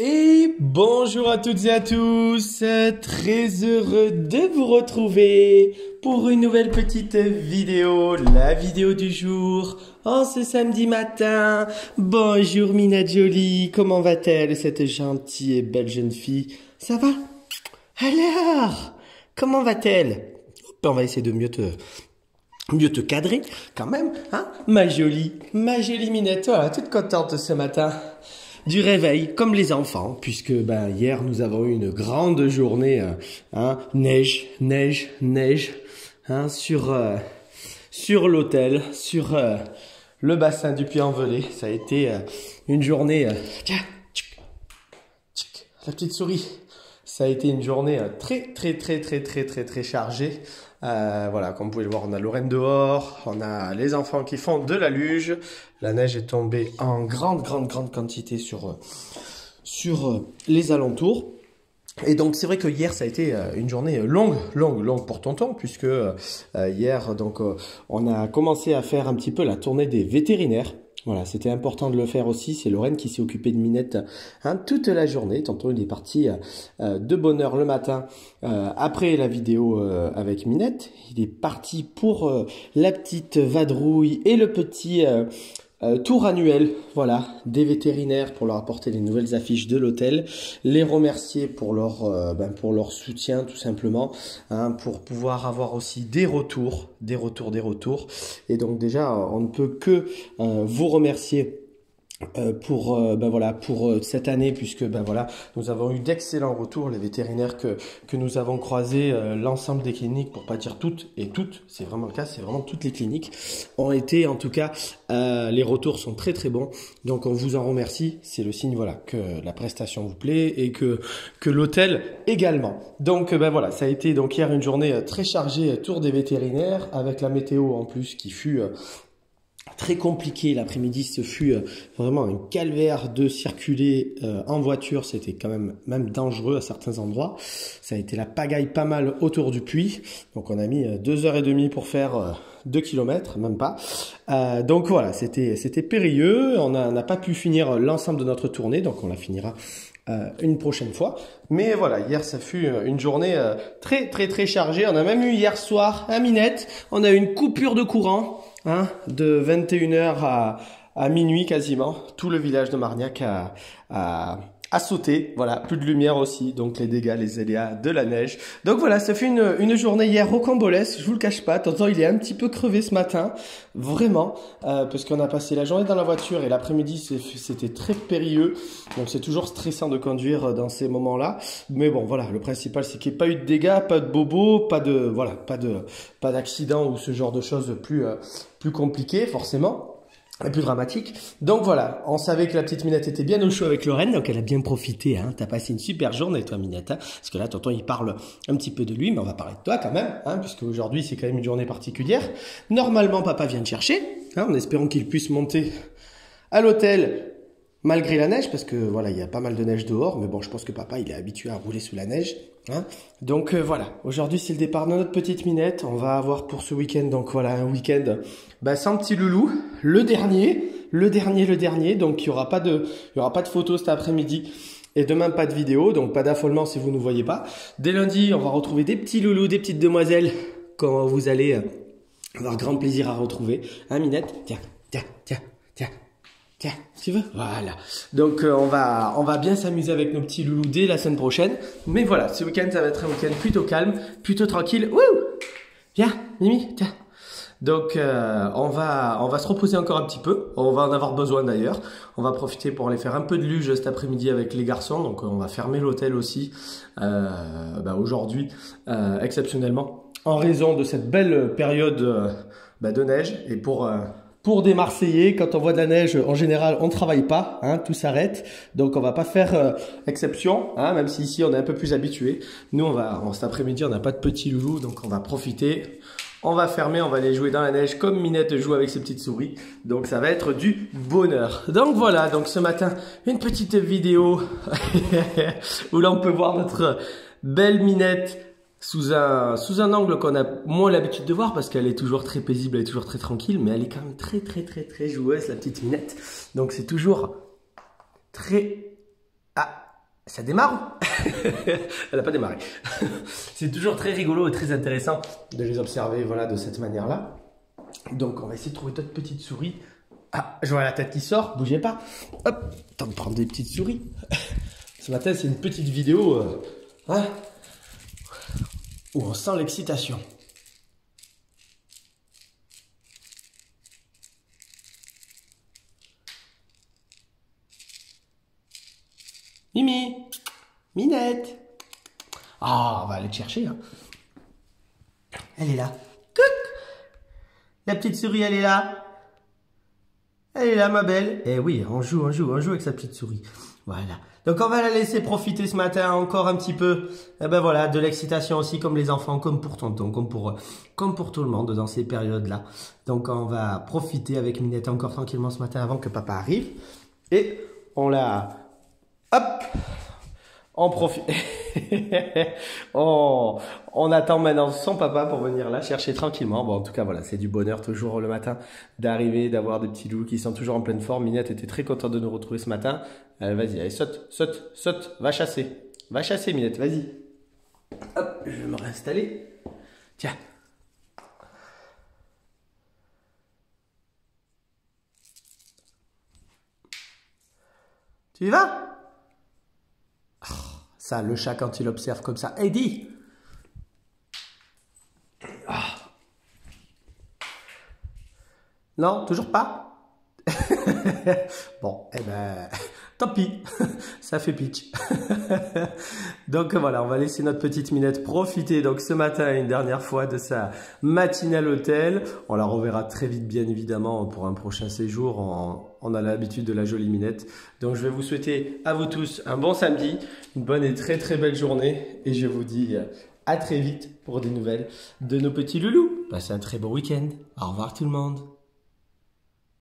Et bonjour à toutes et à tous, très heureux de vous retrouver pour une nouvelle petite vidéo, la vidéo du jour, en ce samedi matin. Bonjour Minette Jolie, comment va-t-elle cette gentille et belle jeune fille? Ça va? Alors, comment va-t-elle? On va essayer de mieux te cadrer quand même, hein? Ma jolie Minette, voilà, toute contente ce matin. Du réveil, comme les enfants, puisque hier nous avons eu une grande journée, neige, sur l'hôtel, sur le bassin du Puy-en-Velay. Ça a été une journée, tiens, la petite souris. Ça a été une journée très chargée. Voilà, comme vous pouvez le voir, on a Lorraine dehors, on a les enfants qui font de la luge. La neige est tombée en grande quantité sur les alentours. Et donc c'est vrai que hier ça a été une journée longue pour Tonton, puisque hier donc on a commencé à faire un petit peu la tournée des vétérinaires. Voilà, c'était important de le faire aussi. C'est Lorraine qui s'est occupée de Minette toute la journée. Tonton il est parti de bonne heure le matin après la vidéo avec Minette. Il est parti pour la petite vadrouille et le petit tour annuel, voilà, des vétérinaires pour leur apporter les nouvelles affiches de l'hôtel, les remercier pour leur soutien tout simplement, pour pouvoir avoir aussi des retours. Et donc déjà, on ne peut que vous remercier pour cette année, puisque nous avons eu d'excellents retours. Les vétérinaires que nous avons croisés, l'ensemble des cliniques, pour pas dire toutes, c'est vraiment le cas, c'est vraiment toutes les cliniques ont été, en tout cas, les retours sont très bons. Donc on vous en remercie. C'est le signe que la prestation vous plaît et que l'hôtel également. Donc ça a été donc hier une journée très chargée, tour des vétérinaires, avec la météo en plus qui fut très compliqué. L'après-midi, ce fut vraiment un calvaire de circuler en voiture. C'était quand même dangereux à certains endroits. Ça a été la pagaille pas mal autour du puits. Donc on a mis 2h30 pour faire 2 km, même pas. Donc voilà, c'était périlleux. On n'a pas pu finir l'ensemble de notre tournée, donc on la finira une prochaine fois. Mais voilà, hier ça fut une journée très chargée. On a même eu hier soir à Minette, on a eu une coupure de courant de 21h à minuit quasiment. Tout le village de Margnac a sauté. Voilà, plus de lumière aussi, donc les dégâts, les aléas de la neige. Donc voilà, ça fait une journée hier rocambolesque, je vous le cache pas. Tonton il est un petit peu crevé ce matin, vraiment, parce qu'on a passé la journée dans la voiture et l'après-midi c'était très périlleux. Donc c'est toujours stressant de conduire dans ces moments-là. Mais bon voilà, le principal c'est qu'il n'y ait pas eu de dégâts, pas de bobos, pas d'accident ou ce genre de choses plus compliquées forcément. Et plus dramatique. Donc voilà, on savait que la petite Minette était bien au chaud avec Lorraine, donc elle a bien profité. T'as passé une super journée toi Minette, parce que là tonton il parle un petit peu de lui, mais on va parler de toi quand même, puisque aujourd'hui c'est quand même une journée particulière. Normalement papa vient te chercher, en espérant qu'il puisse monter à l'hôtel malgré la neige, parce que voilà, il y a pas mal de neige dehors, mais bon, je pense que papa il est habitué à rouler sous la neige. Donc voilà, aujourd'hui c'est le départ de notre petite Minette. On va avoir pour ce week-end, donc voilà, un week-end sans petit loulou, le dernier. Donc il y aura pas de photos cet après-midi et demain pas de vidéo, donc pas d'affolement si vous ne voyez pas. Dès lundi, on va retrouver des petits loulous, des petites demoiselles quand vous allez avoir grand plaisir à retrouver. Minette, tiens, tu veux? Voilà. Donc on va bien s'amuser avec nos petits loulous dès la semaine prochaine. Mais voilà, ce week-end ça va être un week-end plutôt calme, plutôt tranquille. Wouh! Viens, Mimi, tiens. Donc on va se reposer encore un petit peu. On va en avoir besoin d'ailleurs. On va profiter pour aller faire un peu de luge cet après-midi avec les garçons. Donc on va fermer l'hôtel aussi aujourd'hui exceptionnellement en raison de cette belle période de neige. Et pour des Marseillais, quand on voit de la neige, en général, on ne travaille pas, tout s'arrête. Donc, on va pas faire exception, même si ici, on est un peu plus habitué. Nous, cet après-midi, on n'a pas de petits loulous, donc on va profiter. On va fermer, on va aller jouer dans la neige comme Minette joue avec ses petites souris. Donc, ça va être du bonheur. Donc, voilà. Donc, ce matin, une petite vidéo où là, on peut voir notre belle Minette sous un angle qu'on a moins l'habitude de voir, parce qu'elle est toujours très paisible, elle est toujours très tranquille, mais elle est quand même très joueuse, la petite Minette. Donc c'est toujours très Ça démarre? Elle n'a pas démarré. C'est toujours très rigolo et très intéressant de les observer voilà, de cette manière-là. Donc, on va essayer de trouver d'autres petites souris. Ah, je vois la tête qui sort, bougez pas. Hop, temps de prendre des petites souris. Ce matin, c'est une petite vidéo hein, où on sent l'excitation. Mimi, Minette. Ah, on va aller te chercher. Hein. Elle est là. Couc. La petite souris, elle est là. Elle est là, ma belle. Eh oui, on joue avec sa petite souris. Voilà. Donc, on va la laisser profiter ce matin encore un petit peu. Eh ben voilà, de l'excitation aussi, comme les enfants, comme pour tonton, comme pour tout le monde dans ces périodes-là. Donc, on va profiter avec Minette encore tranquillement ce matin avant que papa arrive. Et on la... Hop! On profite. On attend maintenant son papa pour venir la chercher tranquillement. Bon, en tout cas, voilà, c'est du bonheur toujours le matin d'arriver, d'avoir des petits loups qui sont toujours en pleine forme. Minette était très contente de nous retrouver ce matin. Vas-y, allez, saute, saute, saute, va chasser. Va chasser, Minette, vas-y. Hop, je vais me réinstaller. Tiens. Tu y vas? Ça, le chat, quand il observe comme ça. Eddie! Ah. Non, toujours pas? Bon, eh ben, tant pis. Ça fait pitch. Donc voilà, on va laisser notre petite Minette profiter donc ce matin une dernière fois de sa matinée à l'hôtel. On la reverra très vite bien évidemment pour un prochain séjour. On a l'habitude de la jolie Minette. Donc je vais vous souhaiter à vous tous un bon samedi, une bonne et très très belle journée. Et je vous dis à très vite pour des nouvelles de nos petits loulous. Passez un très bon week-end. Au revoir tout le monde.